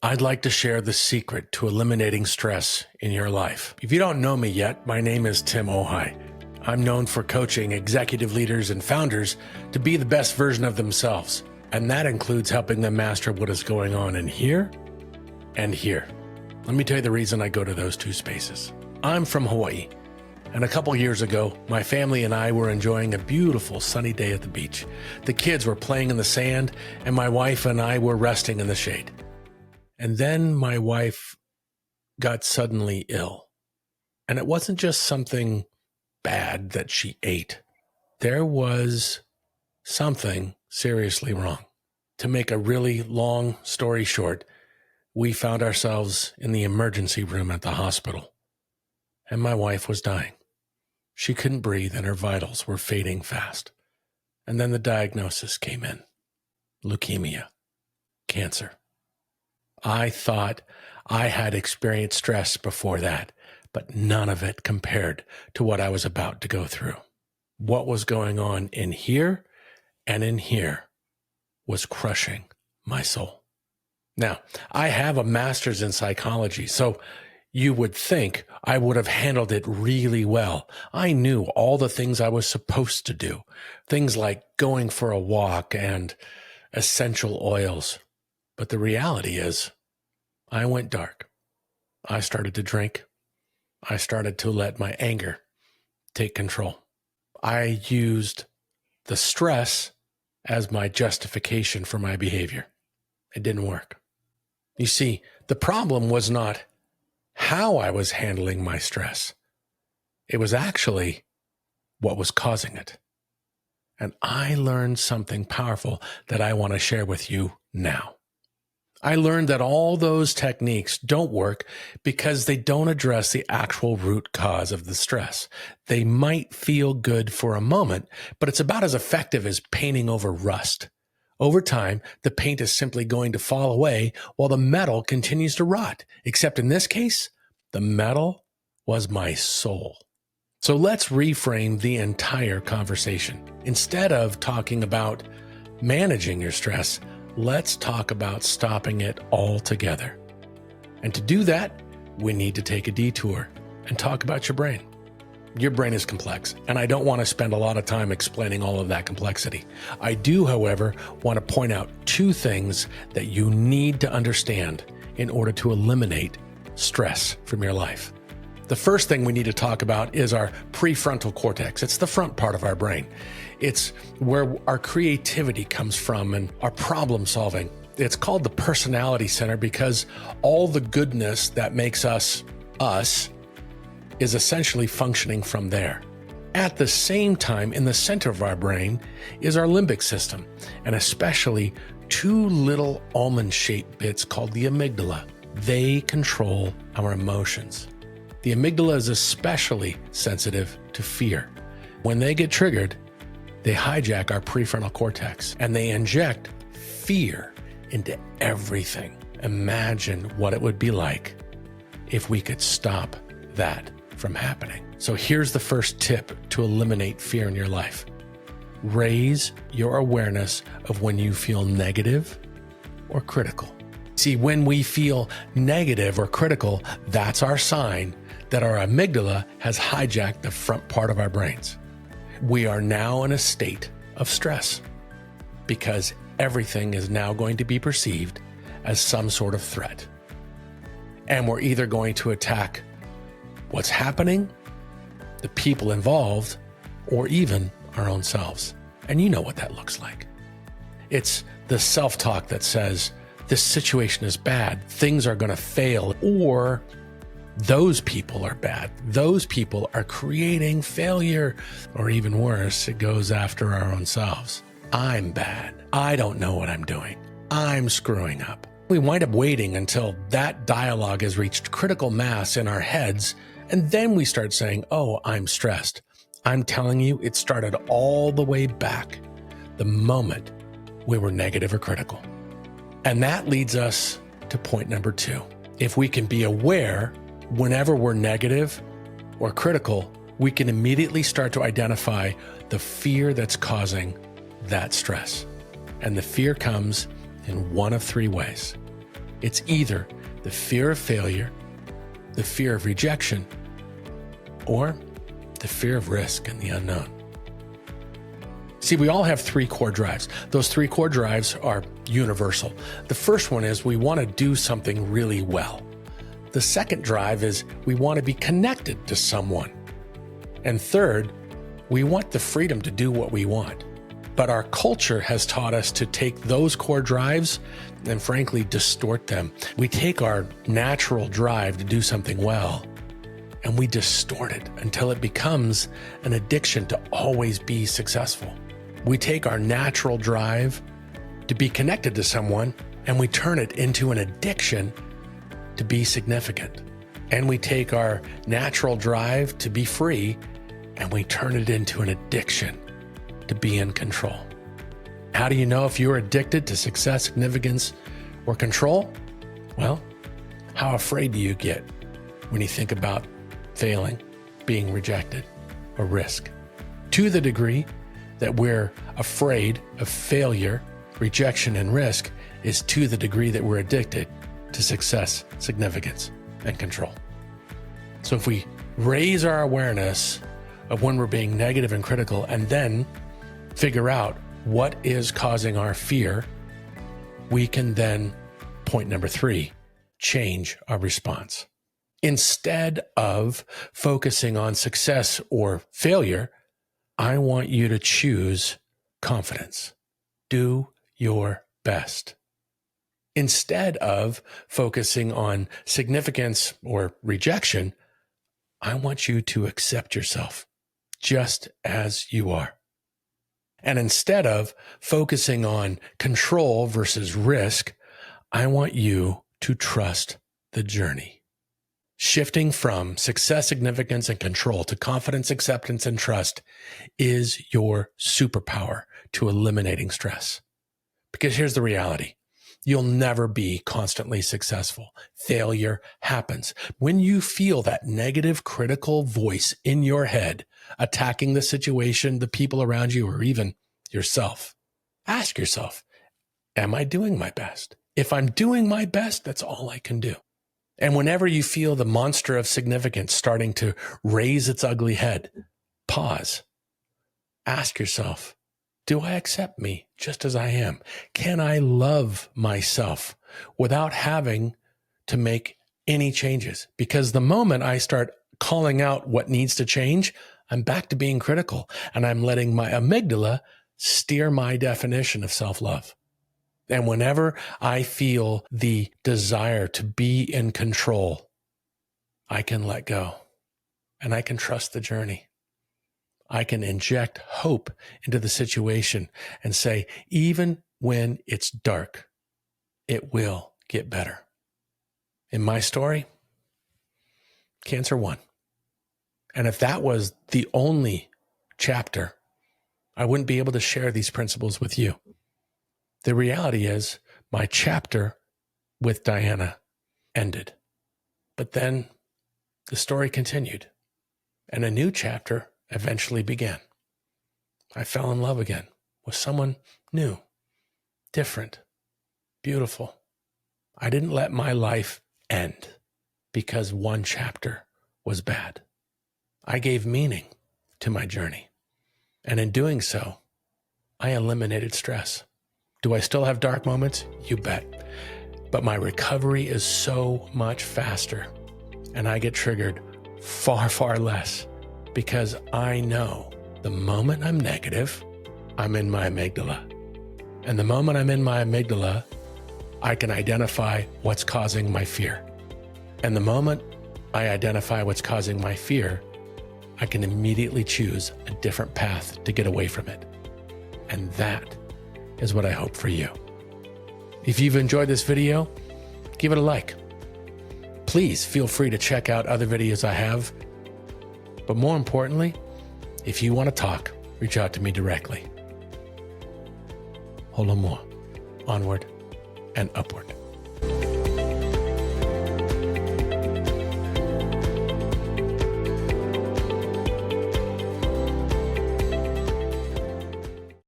I'd like to share the secret to eliminating stress in your life. If you don't know me yet, my name is Tim Ohai. I'm known for coaching executive leaders and founders to be the best version of themselves. And that includes helping them master what is going on in here and here. Let me tell you the reason I go to those two spaces. I'm from Hawaii, and a couple years ago, my family and I were enjoying a beautiful sunny day at the beach. The kids were playing in the sand, and my wife and I were resting in the shade. And then my wife got suddenly ill. And it wasn't just something bad that she ate. There was something seriously wrong. To make a really long story short, we found ourselves in the emergency room at the hospital. And my wife was dying. She couldn't breathe and her vitals were fading fast. And then the diagnosis came in. Leukemia. Cancer. I thought I had experienced stress before that, but none of it compared to what I was about to go through. What was going on in here and in here was crushing my soul. Now, I have a master's in psychology, so you would think I would have handled it really well. I knew all the things I was supposed to do, things like going for a walk and essential oils. But the reality is, I went dark. I started to drink. I started to let my anger take control. I used the stress as my justification for my behavior. It didn't work. You see, the problem was not how I was handling my stress. It was actually what was causing it. And I learned something powerful that I want to share with you now. I learned that all those techniques don't work because they don't address the actual root cause of the stress. They might feel good for a moment, but it's about as effective as painting over rust. Over time, the paint is simply going to fall away while the metal continues to rot. Except in this case, the metal was my soul. So let's reframe the entire conversation. Instead of talking about managing your stress, let's talk about stopping it altogether. And to do that, we need to take a detour and talk about your brain. Your brain is complex, and I don't want to spend a lot of time explaining all of that complexity. I do, however, want to point out two things that you need to understand in order to eliminate stress from your life. The first thing we need to talk about is our prefrontal cortex. It's the front part of our brain. It's where our creativity comes from and our problem solving. It's called the personality center because all the goodness that makes us is essentially functioning from there. At the same time, in the center of our brain is our limbic system, and especially two little almond-shaped bits called the amygdala. They control our emotions. The amygdala is especially sensitive to fear. When they get triggered, they hijack our prefrontal cortex and they inject fear into everything. Imagine what it would be like if we could stop that from happening. So here's the first tip to eliminate fear in your life. Raise your awareness of when you feel negative or critical. See, when we feel negative or critical, that's our sign that our amygdala has hijacked the front part of our brains. We are now in a state of stress because everything is now going to be perceived as some sort of threat. And we're either going to attack what's happening, the people involved, or even our own selves. And you know what that looks like. It's the self-talk that says, this situation is bad, things are going to fail, or those people are bad. Those people are creating failure, or even worse, it goes after our own selves. I'm bad. I don't know what I'm doing. I'm screwing up. We wind up waiting until that dialogue has reached critical mass in our heads, and then we start saying, oh, I'm stressed. I'm telling you, it started all the way back the moment we were negative or critical. And that leads us to point number 2. If we can be aware whenever we're negative or critical, we can immediately start to identify the fear that's causing that stress. And the fear comes in one of 3 ways. It's either the fear of failure, the fear of rejection, or the fear of risk and the unknown. See, we all have 3 core drives. Those 3 core drives are universal. The first one is we want to do something really well. The second drive is we want to be connected to someone. And third, we want the freedom to do what we want. But our culture has taught us to take those core drives and frankly distort them. We take our natural drive to do something well and we distort it until it becomes an addiction to always be successful. We take our natural drive to be connected to someone and we turn it into an addiction to be significant. And we take our natural drive to be free and we turn it into an addiction to be in control. How do you know if you're addicted to success, significance, or control? Well, how afraid do you get when you think about failing, being rejected, or risk? To the degree that we're afraid of failure, rejection, and risk is to the degree that we're addicted to success, significance, and control. So if we raise our awareness of when we're being negative and critical and then figure out what is causing our fear, we can then, point number 3, change our response. Instead of focusing on success or failure, I want you to choose confidence. Do your best. Instead of focusing on significance or rejection, I want you to accept yourself just as you are. And instead of focusing on control versus risk, I want you to trust the journey. Shifting from success, significance, and control to confidence, acceptance, and trust is your superpower to eliminating stress. Because here's the reality. You'll never be constantly successful. Failure happens. When you feel that negative, critical voice in your head attacking the situation, the people around you, or even yourself, ask yourself, am I doing my best? If I'm doing my best, that's all I can do. And whenever you feel the monster of significance starting to raise its ugly head, pause. Ask yourself, do I accept me just as I am? Can I love myself without having to make any changes? Because the moment I start calling out what needs to change, I'm back to being critical and I'm letting my amygdala steer my definition of self-love. And whenever I feel the desire to be in control, I can let go and I can trust the journey. I can inject hope into the situation and say, even when it's dark, it will get better. In my story, cancer won. And if that was the only chapter, I wouldn't be able to share these principles with you. The reality is my chapter with Diana ended, but then the story continued and a new chapter eventually began. I fell in love again with someone new, different, beautiful. I didn't let my life end because one chapter was bad. I gave meaning to my journey. And in doing so, I eliminated stress. Do I still have dark moments? You bet. But my recovery is so much faster and I get triggered far, far less because I know the moment I'm negative, I'm in my amygdala. And the moment I'm in my amygdala, I can identify what's causing my fear. And the moment I identify what's causing my fear, I can immediately choose a different path to get away from it. And that is what I hope for you. If you've enjoyed this video, give it a like. Please feel free to check out other videos I have. But more importantly, if you want to talk, reach out to me directly. Holo more, onward and upward.